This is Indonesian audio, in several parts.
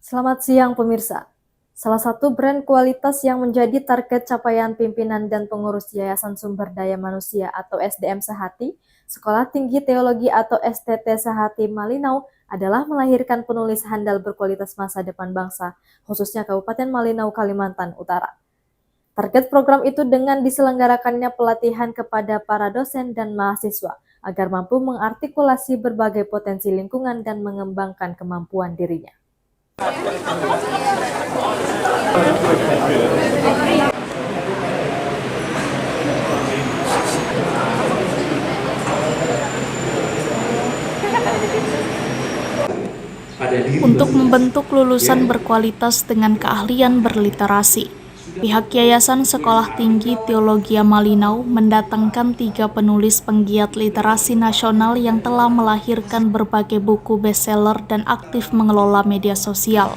Selamat siang pemirsa. Salah satu brand kualitas yang menjadi target capaian pimpinan dan pengurus Yayasan Sumber Daya Manusia atau SDM Sehati, Sekolah Tinggi Teologi atau STT Sehati Malinau adalah melahirkan penulis handal berkualitas masa depan bangsa, khususnya Kabupaten Malinau, Kalimantan Utara. Target program itu dengan diselenggarakannya pelatihan kepada para dosen dan mahasiswa agar mampu mengartikulasi berbagai potensi lingkungan dan mengembangkan kemampuan dirinya. Untuk membentuk lulusan berkualitas dengan keahlian berliterasi, pihak Yayasan Sekolah Tinggi Teologi Malinau mendatangkan 3 penulis penggiat literasi nasional yang telah melahirkan berbagai buku bestseller dan aktif mengelola media sosial.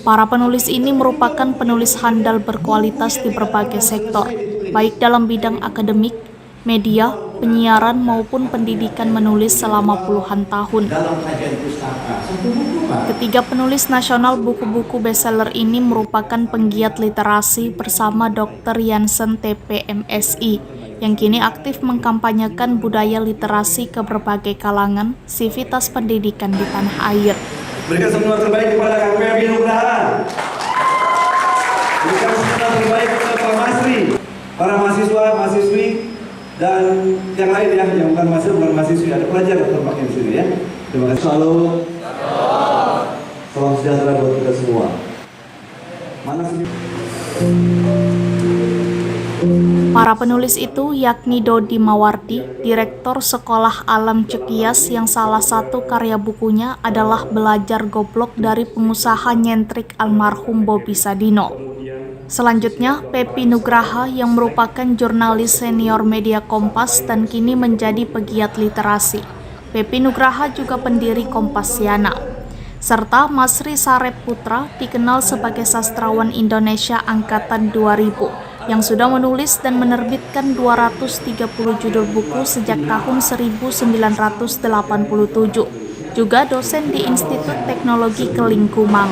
Para penulis ini merupakan penulis handal berkualitas di berbagai sektor, baik dalam bidang akademik, media, penyiaran maupun pendidikan menulis selama puluhan tahun. Ketiga penulis nasional buku-buku bestseller ini merupakan penggiat literasi bersama Dr. Jansen TP MSI, yang kini aktif mengkampanyekan budaya literasi ke berbagai kalangan, sivitas pendidikan di tanah air. Berikan semua terbaik kepada Kak Pepi Nugraha. Berikan semua terbaik kepada Pak Masri, para mahasiswa, mahasiswi, dan yang lain ya, yang bukan mahasiswa, bukan mahasiswi, ada pelajar terpakai di sini ya. Terima kasih. Salam sejahtera buat kita semua. Mana sih? Para penulis itu yakni Dodi Mawardi, Direktur Sekolah Alam Cekias, yang salah satu karya bukunya adalah Belajar Goblok dari pengusaha nyentrik almarhum Bobi Sadino. Selanjutnya, Pepi Nugraha yang merupakan jurnalis senior media Kompas dan kini menjadi pegiat literasi. Pepi Nugraha juga pendiri Kompasiana. Serta Masri Sarep Putra, dikenal sebagai sastrawan Indonesia angkatan 2000, yang sudah menulis dan menerbitkan 230 judul buku sejak tahun 1987. Juga dosen di Institut Teknologi Kelingkumang.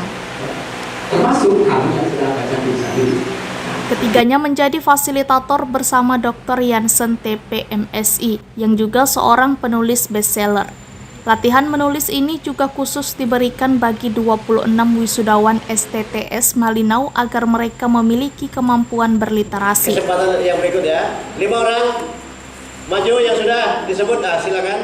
Ketiganya menjadi fasilitator bersama Dr. Jansen TP MSI, yang juga seorang penulis bestseller. Latihan menulis ini juga khusus diberikan bagi 26 wisudawan STTS Malinau agar mereka memiliki kemampuan berliterasi. Kesempatan yang berikut ya, 5 orang maju yang sudah disebut, silakan.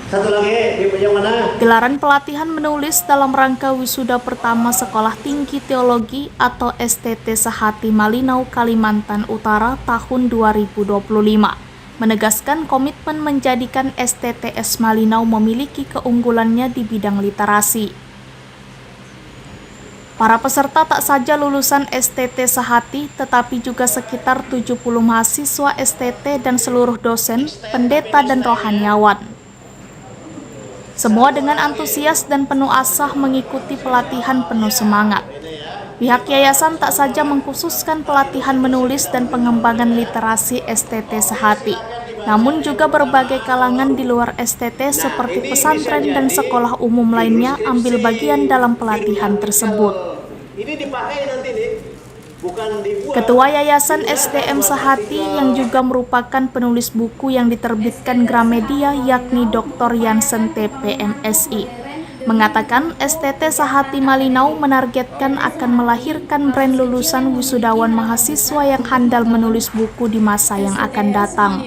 Satu lagi, yang mana? Gelaran pelatihan menulis dalam rangka wisuda pertama Sekolah Tinggi Teologi atau STT Sehati Malinau, Kalimantan Utara tahun 2025. Menegaskan komitmen menjadikan STTS Malinau memiliki keunggulannya di bidang literasi. Para peserta tak saja lulusan STT Sehati, tetapi juga sekitar 70 mahasiswa STT dan seluruh dosen, pendeta dan rohaniawan. Semua dengan antusias dan penuh asa mengikuti pelatihan penuh semangat. Pihak yayasan tak saja mengkhususkan pelatihan menulis dan pengembangan literasi STT Sehati, namun juga berbagai kalangan di luar STT seperti pesantren dan sekolah umum lainnya ambil bagian dalam pelatihan tersebut. Ketua Yayasan SDM Sehati yang juga merupakan penulis buku yang diterbitkan Gramedia yakni Dr. Jansen TP MSI, mengatakan STT Sehati Malinau menargetkan akan melahirkan brand lulusan wisudawan mahasiswa yang handal menulis buku di masa yang akan datang.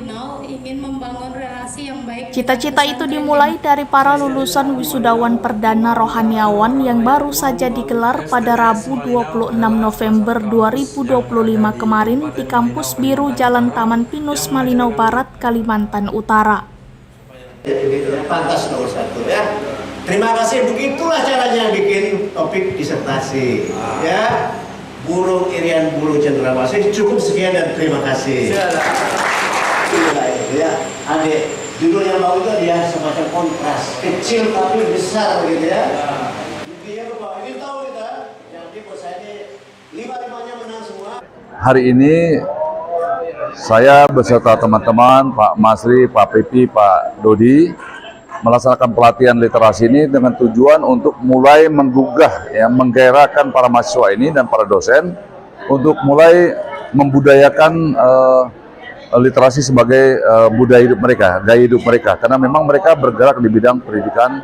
Cita-cita itu dimulai dari para lulusan wisudawan perdana rohaniawan yang baru saja digelar pada Rabu 26 November 2025 kemarin di Kampus Biru Jalan Taman Pinus, Malinau Barat, Kalimantan Utara. Pantas nomor 1 ya. Terima kasih, begitulah caranya bikin topik disertasi. Ya, burung irian bulu cendrawasih. Cukup sekian dan terima kasih. Ya, adik, judul yang bagus itu dia semacam kontras, kecil tapi besar gitu ya. Dia ini tahu kita, yang tipe saya ini 5-5-nya menang semua. Hari ini saya beserta teman-teman, Pak Masri, Pak Pepi, Pak Dodi, melaksanakan pelatihan literasi ini dengan tujuan untuk mulai menggugah, ya, menggairahkan para mahasiswa ini dan para dosen untuk mulai membudayakan literasi sebagai budaya hidup mereka, gaya hidup mereka. Karena memang mereka bergerak di bidang pendidikan,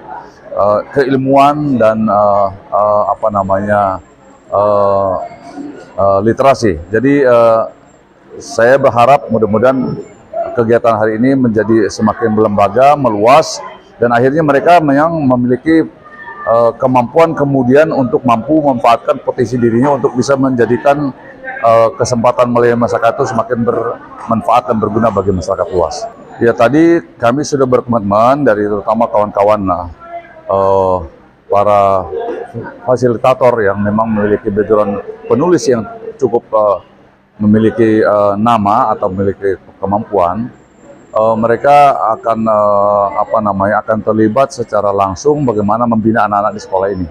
keilmuan dan literasi. Jadi saya berharap mudah-mudahan kegiatan hari ini menjadi semakin berlembaga, meluas, dan akhirnya mereka yang memiliki kemampuan kemudian untuk mampu memanfaatkan potensi dirinya untuk bisa menjadikan kesempatan melayani masyarakat itu semakin bermanfaat dan berguna bagi masyarakat luas. Ya, tadi kami sudah berkomitmen dari terutama kawan-kawan para fasilitator yang memang memiliki background penulis yang cukup memiliki nama atau memiliki kemampuan. Mereka akan akan terlibat secara langsung bagaimana membina anak-anak di sekolah ini.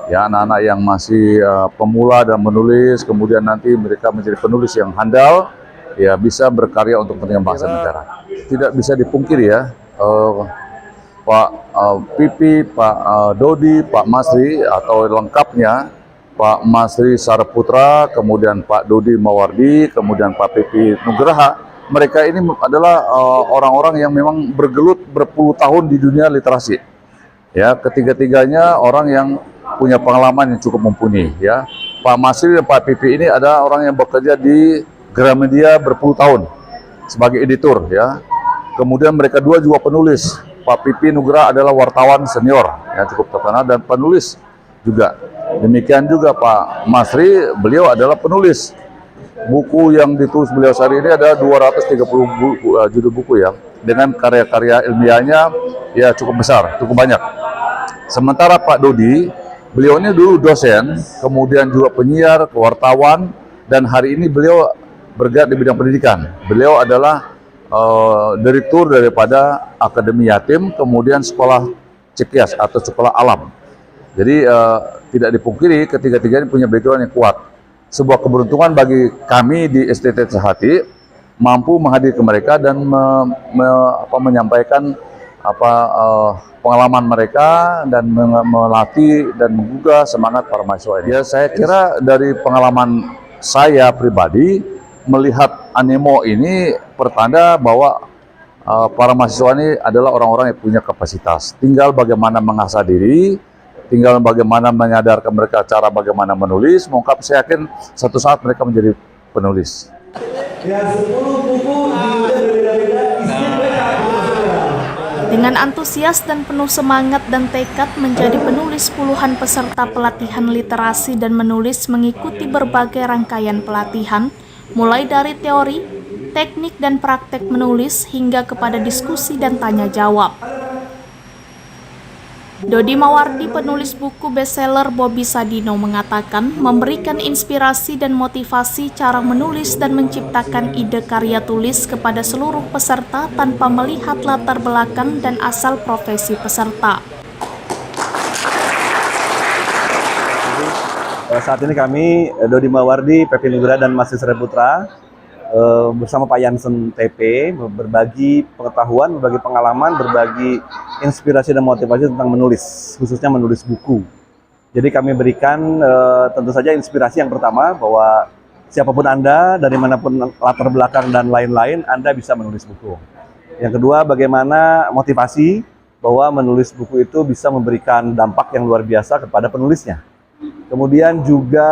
Ya, anak-anak yang masih pemula dan menulis, kemudian nanti mereka menjadi penulis yang handal, ya bisa berkarya untuk kepentingan bangsa dan negara. Tidak bisa dipungkiri ya, Pak Pipi, Pak Dodi, Pak Masri atau lengkapnya Pak Masri Saraputra, kemudian Pak Dodi Mawardi, kemudian Pak Pipi Nugraha. Mereka ini adalah orang-orang yang memang bergelut berpuluh tahun di dunia literasi. Ya, ketiga-tiganya orang yang punya pengalaman yang cukup mumpuni. Ya, Pak Masri dan Pak Pipi ini ada orang yang bekerja di Gramedia berpuluh tahun sebagai editor. Ya, kemudian mereka dua juga penulis. Pak Pipi Nugraha adalah wartawan senior yang cukup terkenal dan penulis juga. Demikian juga Pak Masri, beliau adalah penulis. Buku yang ditulis beliau sehari ini ada 230 judul buku ya, dengan karya-karya ilmiahnya ya cukup besar, cukup banyak. Sementara Pak Dodi, beliau ini dulu dosen, kemudian juga penyiar, wartawan, dan hari ini beliau bergerak di bidang pendidikan. Beliau adalah direktur daripada Akademi Yatim, kemudian Sekolah Cekias atau Sekolah Alam. Jadi tidak dipungkiri ketiga-tiganya punya background yang kuat. Sebuah keberuntungan bagi kami di STT Sehati mampu menghadirkan mereka dan menyampaikan pengalaman mereka dan melatih dan menggugah semangat para mahasiswa ini. Ya, saya kira dari pengalaman saya pribadi melihat animo ini pertanda bahwa para mahasiswa ini adalah orang-orang yang punya kapasitas. Tinggal bagaimana mengasah diri, tinggal bagaimana menyadarkan mereka cara bagaimana menulis, mengungkap. Saya yakin satu saat mereka menjadi penulis. Ya, 10 buku berbeda-beda isinya banyak. Dengan antusias dan penuh semangat dan tekad menjadi penulis, puluhan peserta pelatihan literasi dan menulis mengikuti berbagai rangkaian pelatihan, mulai dari teori, teknik dan praktek menulis hingga kepada diskusi dan tanya jawab. Dodi Mawardi, penulis buku bestseller Bobby Sadino, mengatakan memberikan inspirasi dan motivasi cara menulis dan menciptakan ide karya tulis kepada seluruh peserta tanpa melihat latar belakang dan asal profesi peserta. Saat ini kami, Dodi Mawardi, Pepi Nugraha, dan Masri Saraputra bersama Pak Jansen TP berbagi pengetahuan, berbagi pengalaman, berbagi inspirasi dan motivasi tentang menulis, khususnya menulis buku. Jadi kami berikan tentu saja inspirasi yang pertama bahwa siapapun Anda, dari manapun latar belakang dan lain-lain, Anda bisa menulis buku. Yang kedua, bagaimana motivasi bahwa menulis buku itu bisa memberikan dampak yang luar biasa kepada penulisnya. Kemudian juga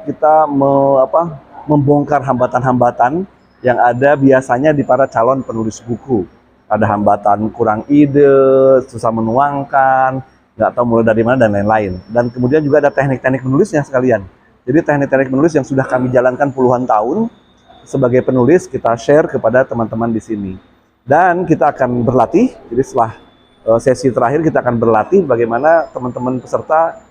kita membongkar hambatan-hambatan yang ada biasanya di para calon penulis buku. Ada hambatan kurang ide, susah menuangkan, nggak tahu mulai dari mana dan lain-lain. Dan kemudian juga ada teknik-teknik menulisnya sekalian. Jadi teknik-teknik menulis yang sudah kami jalankan puluhan tahun sebagai penulis kita share kepada teman-teman di sini. Dan kita akan berlatih. Jadi setelah sesi terakhir kita akan berlatih bagaimana teman-teman peserta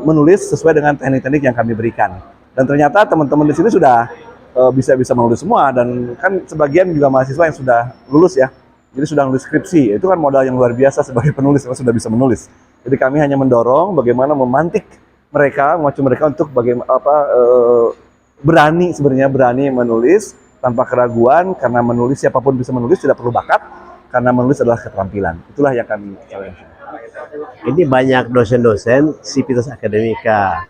menulis sesuai dengan teknik-teknik yang kami berikan. Dan ternyata teman-teman di sini sudah bisa menulis semua, dan kan sebagian juga mahasiswa yang sudah lulus ya. Jadi sudah menulis skripsi, itu kan modal yang luar biasa sebagai penulis kalau sudah bisa menulis. Jadi kami hanya mendorong bagaimana memantik mereka, memacu mereka untuk berani menulis tanpa keraguan, karena menulis siapapun bisa menulis, tidak perlu bakat. karena menulis adalah keterampilan. Itulah yang kami challenge. Ini banyak dosen-dosen Sivitas Akademika.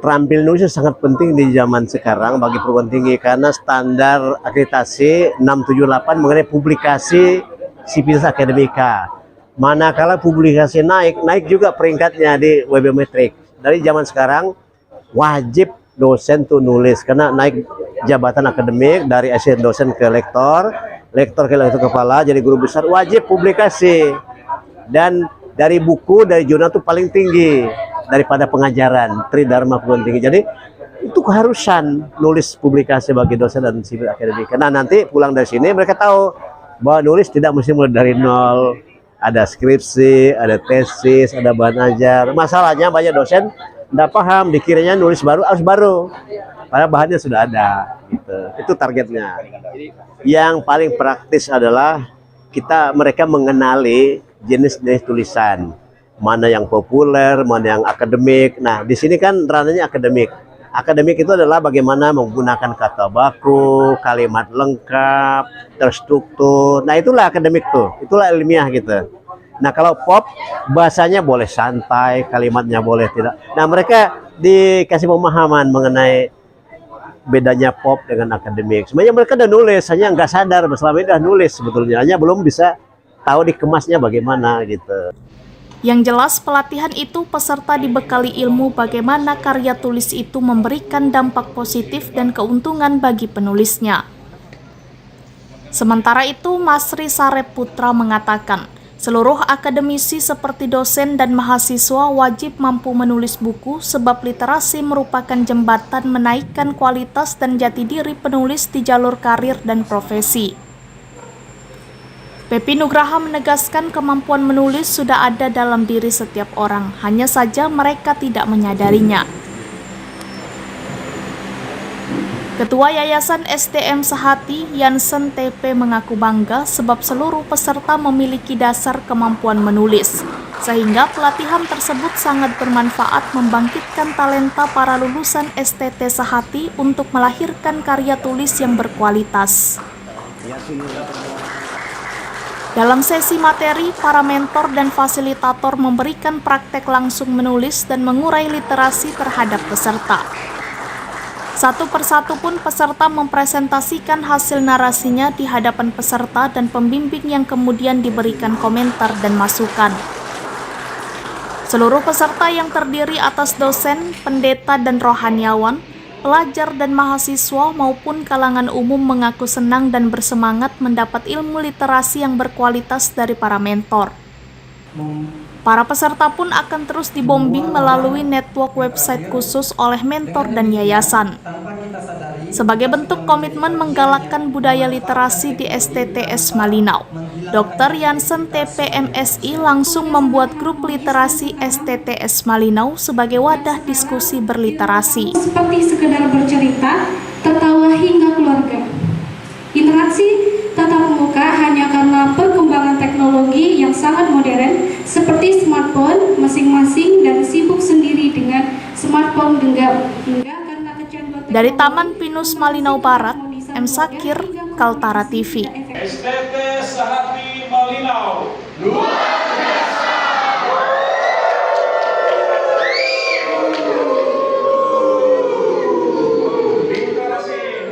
Terampil nulis sangat penting di zaman sekarang bagi perguruan tinggi karena standar akreditasi 678 mengenai publikasi Sivitas Akademika. Manakala publikasi naik juga peringkatnya di webmetrik. Dari zaman sekarang wajib dosen tuh nulis karena naik jabatan akademik dari asisten dosen ke lektor, lektor ke lektor kepala, jadi guru besar wajib publikasi. Dan dari buku, dari jurnal tuh paling tinggi daripada pengajaran Tridharma perguruan tinggi. Jadi itu keharusan nulis publikasi bagi dosen dan sipil akademik. Nah nanti pulang dari sini mereka tahu bahwa nulis tidak mesti mulai dari nol. Ada skripsi, ada tesis, ada bahan ajar. Masalahnya banyak dosen tidak paham, dikiranya nulis baru harus baru. Padahal bahannya sudah ada. Gitu. Itu targetnya. Yang paling praktis adalah mereka mengenali jenis-jenis tulisan. Mana yang populer, mana yang akademik. Nah, di sini kan ranahnya akademik. Akademik itu adalah bagaimana menggunakan kata baku, kalimat lengkap, terstruktur. Nah, itulah akademik tuh. Itulah ilmiah gitu. Nah, kalau pop bahasanya boleh santai, kalimatnya boleh tidak. Nah, mereka dikasih pemahaman mengenai bedanya pop dengan akademik. Sebenarnya mereka udah nulis, hanya nggak sadar selama ini udah nulis sebetulnya. Hanya belum bisa tahu dikemasnya bagaimana gitu. Yang jelas pelatihan itu peserta dibekali ilmu bagaimana karya tulis itu memberikan dampak positif dan keuntungan bagi penulisnya. Sementara itu, Masri Sareputra mengatakan, seluruh akademisi seperti dosen dan mahasiswa wajib mampu menulis buku sebab literasi merupakan jembatan menaikkan kualitas dan jati diri penulis di jalur karir dan profesi. Pepi Nugraha menegaskan kemampuan menulis sudah ada dalam diri setiap orang, hanya saja mereka tidak menyadarinya. Ketua Yayasan SDM Sehati, Yansen TP mengaku bangga sebab seluruh peserta memiliki dasar kemampuan menulis, sehingga pelatihan tersebut sangat bermanfaat membangkitkan talenta para lulusan STT Sehati untuk melahirkan karya tulis yang berkualitas. Dalam sesi materi, para mentor dan fasilitator memberikan praktek langsung menulis dan mengurai literasi terhadap peserta. Satu persatu pun peserta mempresentasikan hasil narasinya di hadapan peserta dan pembimbing yang kemudian diberikan komentar dan masukan. Seluruh peserta yang terdiri atas dosen, pendeta dan rohaniawan, pelajar dan mahasiswa maupun kalangan umum mengaku senang dan bersemangat mendapat ilmu literasi yang berkualitas dari para mentor. Para peserta pun akan terus dibombing melalui network website khusus oleh mentor dan yayasan. Sebagai bentuk komitmen menggalakkan budaya literasi di STTS Malinau, Dr. Yansen TP MSI langsung membuat grup literasi STTS Malinau sebagai wadah diskusi berliterasi. Seperti sekedar bercerita, tertawa hingga keluarga. Interaksi tatap muka hanya karena perkembangan teknologi yang sangat modern seperti smartphone masing-masing dan sibuk sendiri dengan smartphone hingga karena kecanduan teknologi. Dari Taman Pinus Malinau Barat, M. Sakir, Kaltara TV. STT Sehati